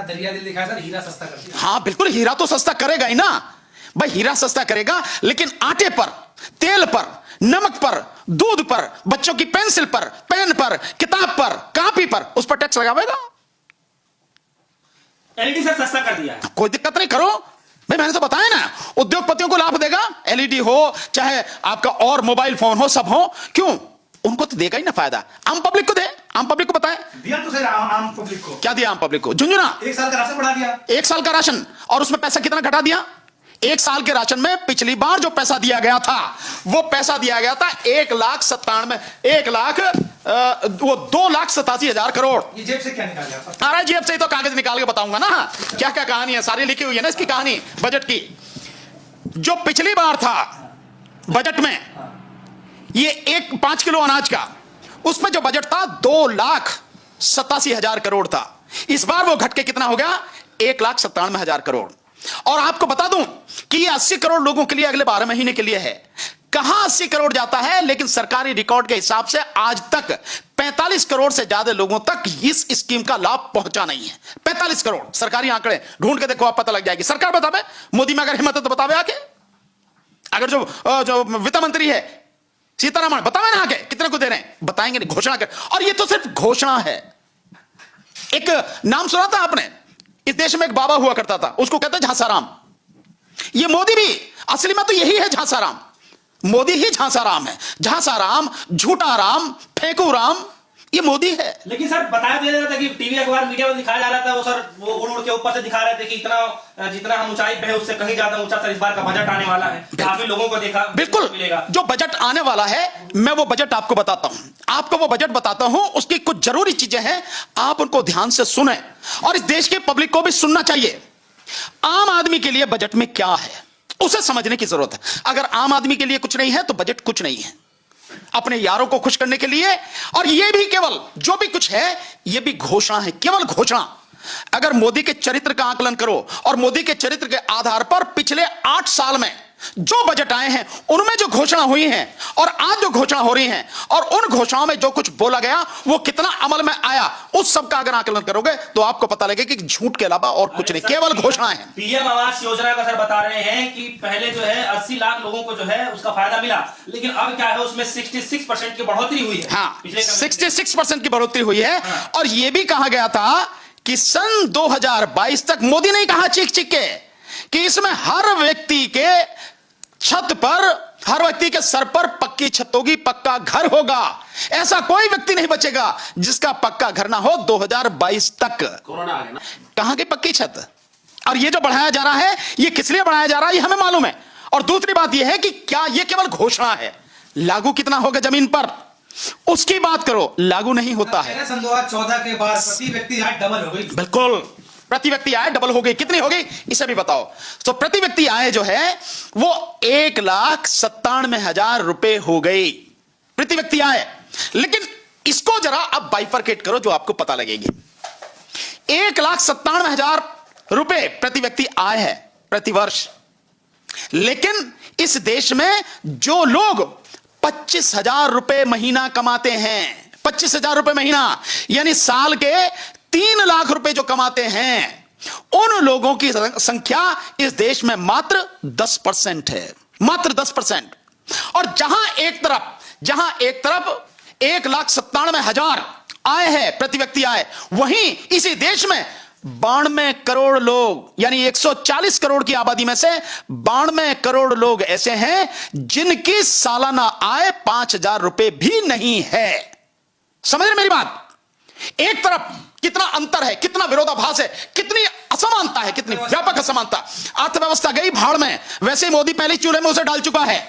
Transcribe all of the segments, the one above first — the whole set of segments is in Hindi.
दरिया दिल दिखाया सर, हीरा सस्ता कर दिया। हाँ बिल्कुल, हीरा तो सस्ता करेगा ही ना भाई, हीरा सस्ता करेगा, लेकिन आटे पर, तेल पर, नमक पर, दूध पर, बच्चों की पेंसिल पर, पेन पर, किताब पर, कॉपी पर, उस पर टैक्स लगावेगा। एलईडी सर सस्ता कर दिया है। कोई दिक्कत नहीं, करो भाई, मैंने तो बताया ना, उद्योगपतियों को लाभ देगा। एलईडी हो चाहे आपका और मोबाइल फोन हो, सब हो, क्यों उनको तो देगा ही ना फायदा। आम पब्लिक को दे, आम पब्लिक को बताए। दिया तो सर आम पब्लिक को। क्या दिया आम पब्लिक को? झुंझुना 1 साल का राशन बढ़ा दिया। 1 साल का राशन, और उसमें पैसा कितना घटा दिया? 1 साल के राशन में पिछली बार जो पैसा दिया गया था, वो पैसा दिया गया था 2,87,000 करोड़। ये जेब से क्या निकाल गया? अरे जेब से ही तो कागज निकाल के बताऊंगा ना, क्या क्या कहानी है, सारी लिखी हुई है ना इसकी कहानी बजट की। जो पिछली बार था बजट में, ये 5 किलो अनाज का, उसमें जो बजट था 2,87,000 करोड़ था। इस बार वो घट के कितना हो गया? 1,97,000 करोड़। और आपको बता दूं कि ये 80 करोड़ लोगों के लिए अगले 12 महीने के लिए है। कहां 80 करोड़ जाता है, लेकिन सरकारी रिकॉर्ड के हिसाब से आज तक 45 करोड़ से ज्यादा लोगों तक इस स्कीम का लाभ पहुंचा नहीं है। 45 करोड़ सरकारी आंकड़े ढूंढ के देखो, आप पता लग जाएगी। सरकार बतावे, मोदी में अगर हिम्मत है तो बतावे आके। अगर जो वित्त मंत्री है सीतारमण, बतावे ना आके कितने को दे रहे हैं, बताएंगे नहीं, घोषणा कर। और ये तो सिर्फ घोषणा है। एक नाम सुना था आपने, इस देश में एक बाबा हुआ करता था, उसको कहते हैं झांसाराम। ये मोदी भी असली में तो यही है झांसाराम, मोदी ही झांसाराम है। झांसाराम, झूठा राम, फेंकू राम, ये मोदी है। लेकिन सर बताया दे रहा था कि टीवी अखबार मीडिया में दिखाया जा रहा था, वो सर वो उड़ के ऊपर से दिखा रहे थे कि इतना जितना हम ऊंचाई पे है उससे कहीं ज्यादा ऊंचा सर इस बार का बजट आने वाला है। काफी लोगों को देखा बिल्कुल मिलेगा। जो बजट आने वाला है, मैं वो बजट आपको बताता हूं, आपको वो बजट बताता हूं। उसकी कुछ जरूरी चीजें हैं, आप उनको ध्यान से सुने, और इस देश के पब्लिक को भी सुनना चाहिए। आम आदमी के लिए बजट में क्या है, उसे समझने की जरूरत है। अगर आम आदमी के लिए कुछ नहीं है तो बजट कुछ नहीं है। अपने यारों को खुश करने के लिए, और ये भी केवल जो भी कुछ है ये भी घोषणा है, केवल घोषणा। अगर मोदी के चरित्र का आकलन करो, और मोदी के चरित्र के आधार पर पिछले 8 साल में जो बजट आए हैं, उनमें जो घोषणा हुई है और आज जो घोषणा हो रही है, और उन घोषणाओं में जो कुछ बोला गया वो कितना अमल में आया, उस सब का अगर आकलन करोगे तो आपको पता लगेगा कि झूठ के अलावा और कुछ नहीं, केवल घोषणाएं हैं। पीएम आवास योजना का सर बता रहे हैं कि पहले जो है 80 लाख लोगों को जो है उसका फायदा मिला, लेकिन अब क्या है उसमें 66% की बढ़ोतरी हुई है। हाँ, 66% की बढ़ोतरी हुई है। हाँ। और यह भी कहा गया था कि सन 2022 तक, मोदी ने कहा चीख चीख के कि इसमें हर व्यक्ति के छत पर, हर व्यक्ति के सर पर पक्की छत होगी, पक्का घर होगा। ऐसा कोई व्यक्ति नहीं बचेगा जिसका पक्का घर ना हो 2022 तक। कोरोना आ गया ना, कहां की पक्की छत? और ये जो बढ़ाया जा रहा है, ये किस लिए बढ़ाया जा रहा है ये हमें मालूम है। और दूसरी बात ये है कि क्या ये केवल घोषणा है, लागू कितना होगा जमीन पर उसकी बात करो, लागू नहीं होता है। सन 2014 के बाद प्रति व्यक्ति आय डबल हो गई। बिल्कुल, प्रति व्यक्ति आय डबल हो गई। कितनी हो गई इसे भी बताओ। तो प्रति व्यक्ति आय जो है वो 1,97,000 रुपए हो गई, प्रति व्यक्ति आय। लेकिन इसको जरा अब बाइफरकेट करो, जो आपको पता लगेगी। 1,97,000 रुपए प्रति व्यक्ति आय है प्रति वर्ष, लेकिन इस देश में जो लोग 25,000 रुपए महीना कमाते हैं, 25,000 रुपए महीना यानी साल के 3 लाख रुपए जो कमाते हैं, उन लोगों की संख्या इस देश में मात्र 10% है, मात्र 10%। और जहां एक तरफ 1,97,000 आय है प्रति व्यक्ति आय, वहीं इसी देश में 92 करोड़ लोग, यानी 140 करोड़ की आबादी में से 92 करोड़ लोग ऐसे हैं जिनकी सालाना आय 5,000 रुपए भी नहीं है। समझ रहे मेरी बात? एक तरफ कितना अंतर है, कितना विरोधाभास है, कितनी असमानता है, कितनी व्यापक असमानता। अर्थव्यवस्था गई भाड़ में, वैसे मोदी पहले चूल्हे में उसे डाल चुका है।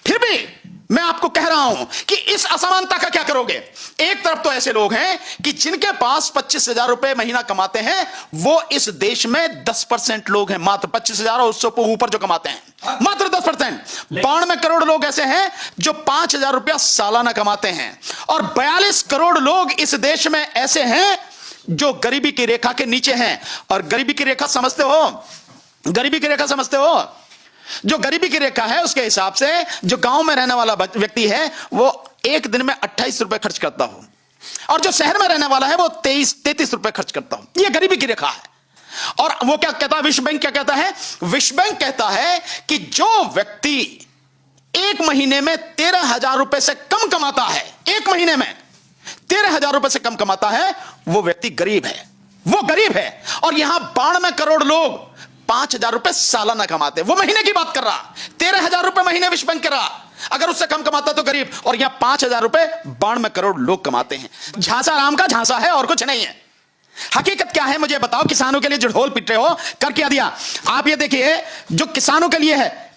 फिर भी मैं आपको कह रहा हूं कि इस असमानता का क्या करोगे। एक तरफ तो ऐसे लोग हैं कि जिनके पास 25,000 रुपए महीना कमाते हैं, वो इस देश में 10% लोग हैं, मात्र 25,000 और उससे ऊपर जो कमाते हैं, मात्र 10%। 92 करोड़ लोग ऐसे हैं जो 5,000 रुपया सालाना कमाते हैं, और 42 करोड़ लोग इस देश में ऐसे हैं जो गरीबी की रेखा के नीचे हैं। और गरीबी की रेखा समझते हो, गरीबी की रेखा समझते हो? जो गरीबी की रेखा है उसके हिसाब से जो गांव में रहने वाला व्यक्ति है वो एक दिन में 28 रुपए खर्च करता हो, और जो शहर में रहने वाला है वो 23-33 रुपए खर्च करता हूं। ये गरीबी की रेखा है। और वो क्या कहता है, विश्व बैंक क्या कहता है? विश्व बैंक कहता है कि जो व्यक्ति एक महीने में 13,000 रुपए से कम कमाता है, एक महीने में 13,000 रुपए से कम कमाता है, वो व्यक्ति गरीब है, वो गरीब है। और यहां 92 करोड़ लोग 5,000 रुपए सालाना कमाते, वो महीने की बात कर रहा। 13,000 रुपए महीने विश्व बैंक कर रहा, अगर उससे कम कमाता तो गरीब। और यहां 5,000 रुपए 92 करोड़ लोग कमाते हैं। झांसा राम का झांसा है और कुछ नहीं है। हकीकत क्या है मुझे बताओ। किसानों के लिए जो ढोल पिट रहे हो, कर क्या दिया आप? ये देखिए, जो किसानों के लिए है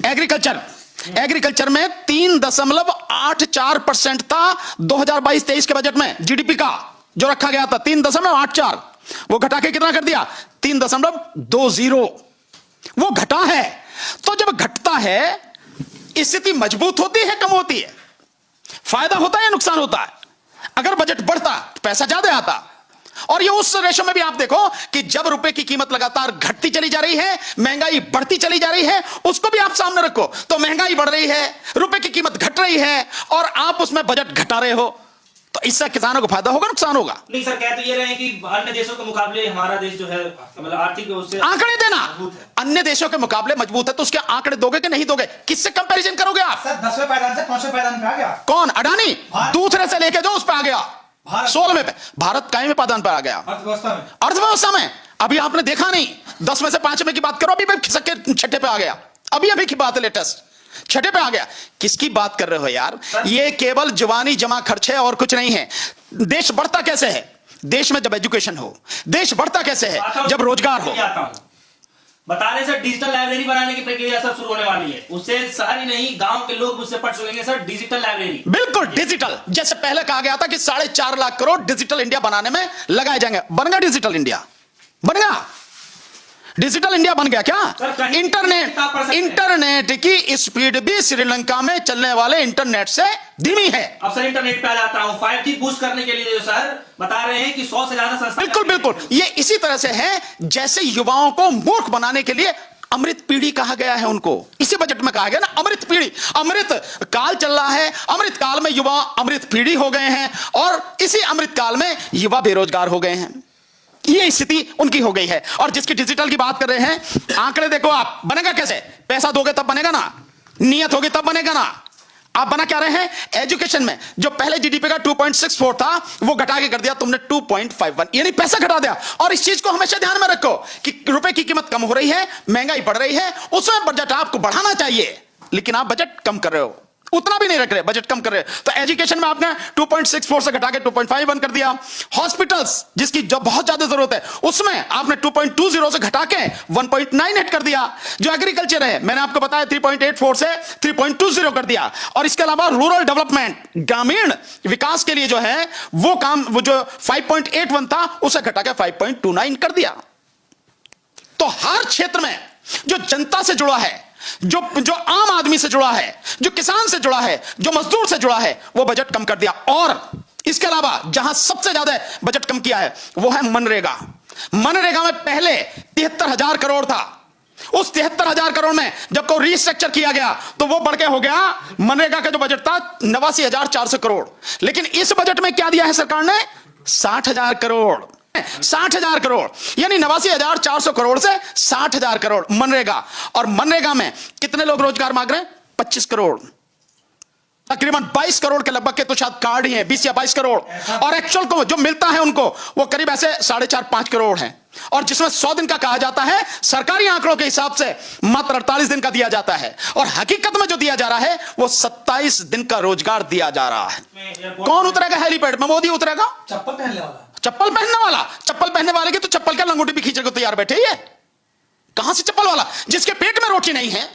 एग्रीकल्चर में 3.84% था 2022-23 के बजट में जीडीपी का जो रखा गया था 3.84, वो घटा के कितना कर दिया? 3.20। वो घटा है। तो जब घटता है, स्थिति मजबूत होती है, कम होती है? फायदा होता है या नुकसान होता है? अगर बजट बढ़ता तो पैसा ज्यादा आता। और ये उस रेशो में भी आप देखो कि जब रुपए की कीमत लगातार घटती चली जा रही है, महंगाई बढ़ती चली जा रही है, उसको भी आप सामने रखो तो महंगाई बढ़ रही है, रुपए की कीमत घट रही है और आप उसमें बजट घटा रहे हो, तो इससे किसानों को फायदा होगा, नुकसान होगा? नहीं सर, कह तो ये रहे हैं कि अन्य देशों के मुकाबले हमारा देश जो है मतलब आर्थिक उससे आंकड़े देना अन्य देशों के मुकाबले मजबूत है, तो उसके आंकड़े दोगे कि नहीं दोगे? किससे कंपैरिजन करोगे आप? सर 10वें पायदान से 5वें पायदान पे आ गया। कौन? अडानी दूसरे से लेके जो उस पे आ गया 16वें पे। भारत कायम पायदान पर आ गया अर्थव्यवस्था में। अभी आपने देखा नहीं, 10 में से 5 की बात करो, अभी खिसक के छठे पे आ गया। अभी की बात है, लेटेस्ट छठे पे आ गया। किसकी बात कर रहे हो यार? ये केवल जवानी जमा खर्च है और कुछ नहीं है। देश बढ़ता कैसे है? देश में जब एजुकेशन हो। देश बढ़ता कैसे है? जब रोजगार हो। बता रहे सर, डिजिटल लाइब्रेरी बनाने की प्रक्रिया सर शुरू होने वाली है। उससे सारी नहीं गांव के लोग उससे पढ़ सकेंगे सर, डिजिटल लाइब्रेरी। बिल्कुल डिजिटल, जैसे पहले कहा गया था कि 4.5 लाख करोड़ डिजिटल इंडिया बनाने में लगाए जाएंगे। बन गया डिजिटल इंडिया, बन गया डिजिटल इंडिया, बन गया क्या? इंटरनेट की स्पीड भी श्रीलंका में चलने वाले इंटरनेट से धीमी है। अब सर इंटरनेट पे आ जाता हूं, 5G बूस्ट करने के लिए जो सर बता रहे हैं कि 100 से ज्यादा संस्था। बिल्कुल ये इसी तरह से है जैसे युवाओं को मूर्ख बनाने के लिए अमृत पीढ़ी कहा गया है उनको। इसी बजट में कहा गया ना, अमृत पीढ़ी। अमृत काल चल रहा है, अमृत काल में युवा अमृत पीढ़ी हो गए हैं और इसी अमृत काल में युवा बेरोजगार हो गए हैं। ये स्थिति उनकी हो गई है। और जिसकी डिजिटल की बात कर रहे हैं, आंकड़े देखो आप। बनेगा कैसे? पैसा दोगे तब बनेगा ना, नियत होगी तब बनेगा ना। आप बना क्या रहे हैं? एजुकेशन में जो पहले जीडीपी का 2.64 था, वो घटा के कर दिया तुमने 2.51, यानी पैसा घटा दिया। और इस चीज को हमेशा ध्यान में रखो कि रुपए की कीमत कम हो रही है, महंगाई बढ़ रही है, उसमें बजट आपको बढ़ाना चाहिए, लेकिन आप बजट कम कर रहे हो, उतना भी नहीं रख रहे, बजट कम कर रहे। तो एजुकेशन में आपने 2.64 से घटा के 2.51 कर दिया। हॉस्पिटल्स जिसकी जो बहुत ज्यादा जरूरत है, उसमें आपने 2.20 से घटा के 1.98 कर दिया। जो एग्रीकल्चर है, मैंने आपको बताया 3.84 से 3.20 कर दिया। और इसके अलावा रूरल डेवलपमेंट, ग्रामीण विकास के लिए जो है वो काम, वो जो 5.81 था उसे घटा के 5.29 कर दिया। तो हर क्षेत्र में जो जनता से जुड़ा है, जो आम आदमी से जुड़ा है, जो किसान से जुड़ा है, जो मजदूर से जुड़ा है, वो बजट कम कर दिया। और इसके अलावा जहां सबसे ज्यादा बजट कम किया है वो है मनरेगा। मनरेगा में पहले 73,000 करोड़ था। उस 73,000 करोड़ में जब को रिस्ट्रक्चर किया गया तो वो बढ़ के हो गया, मनरेगा का जो बजट था 89,400 करोड़। लेकिन इस बजट में क्या दिया है सरकार ने? 60,000 करोड़। 60,000 करोड़, यानी 89,400 करोड़ से 60,000 करोड़ मनरेगा। और मनरेगा में कितने लोग रोजगार मांग रहे हैं? 25 करोड़। तकरीबन 22 करोड़ के लगभग के तो शायद कार्ड ही है, 20 या 22 करोड़। और एक्चुअल को जो मिलता है उनको वो करीब ऐसे 4.5-5 करोड़ है। और जिसमें 100 दिन का कहा जाता है, सरकारी आंकड़ों के हिसाब से मात्र 48 दिन का दिया जाता है। और हकीकत में जो दिया जा रहा है वो 27 दिन का रोजगार दिया जा रहा है। कौन उतरेगा हेलीपैड में? मोदी उतरेगा? चप्पल पहनने वाला, चप्पल पहनने वाला। चप्पल पहनने वाले की तो चप्पल का लंगोटी भी खींचे को तैयार बैठे ही है। कहां से चप्पल वाला? जिसके पेट में रोटी नहीं है,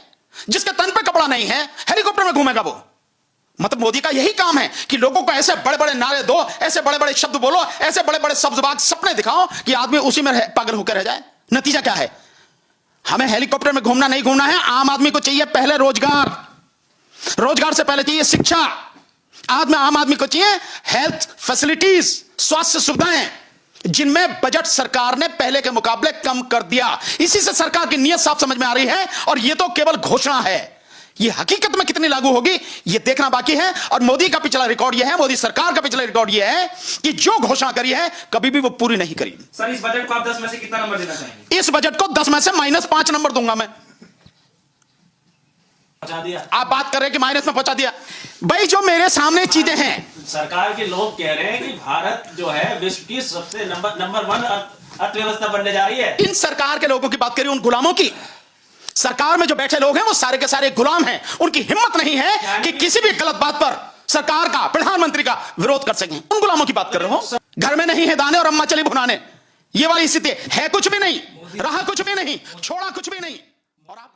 जिसके तन पे कपड़ा नहीं है, हेलीकॉप्टर में घूमेगा वो। मतलब मोदी का यही काम है कि लोगों को ऐसे बड़े बड़े नारे दो, ऐसे बड़े बड़े शब्द बोलो, ऐसे बड़े बड़े सब्जबाग सपने दिखाओ कि आदमी उसी में पागल होकर रह जाए। नतीजा क्या है? हमें हेलीकॉप्टर में घूमना नहीं घूमना है। आम आदमी को चाहिए पहले रोजगार, रोजगार से पहले चाहिए शिक्षा। आम आदमी को चाहिए हेल्थ फैसिलिटीज, स्वास्थ्य सुविधाएं, जिनमें बजट सरकार ने पहले के मुकाबले कम कर दिया। इसी से सरकार की नीयत साफ समझ में आ रही है। और यह तो केवल घोषणा है, ये हकीकत में कितनी लागू होगी ये देखना बाकी है। और मोदी का पिछला रिकॉर्ड ये है, मोदी सरकार का पिछला रिकॉर्ड ये है कि जो घोषणा करी है कभी भी वो पूरी नहीं करी। सर इस बजट को आप 10 में से कितना नंबर देना चाहेंगे? इस बजट को 10 में से -5 नंबर दूंगा मैं। पहुंचा दिया आप बात कर रहे हैं कि माइनस में पहुंचा दिया। भाई जो मेरे सामने चीजें हैं, सरकार के लोग कह रहे हैं कि भारत जो है विश्व की सबसे नंबर 1 अर्थव्यवस्था बनने जा रही है। इन सरकार के लोगों की बात करिए, उन गुलामों की। सरकार में जो बैठे लोग हैं वो सारे के सारे गुलाम हैं। उनकी हिम्मत नहीं है कि किसी भी गलत बात पर सरकार का, प्रधानमंत्री का विरोध कर सकें। उन गुलामों की बात कर रहे हो। घर में नहीं है दाने और अम्मा चली भुनाने, ये वाली स्थिति है। कुछ भी नहीं रहा, कुछ भी नहीं छोड़ा, कुछ भी नहीं। और आप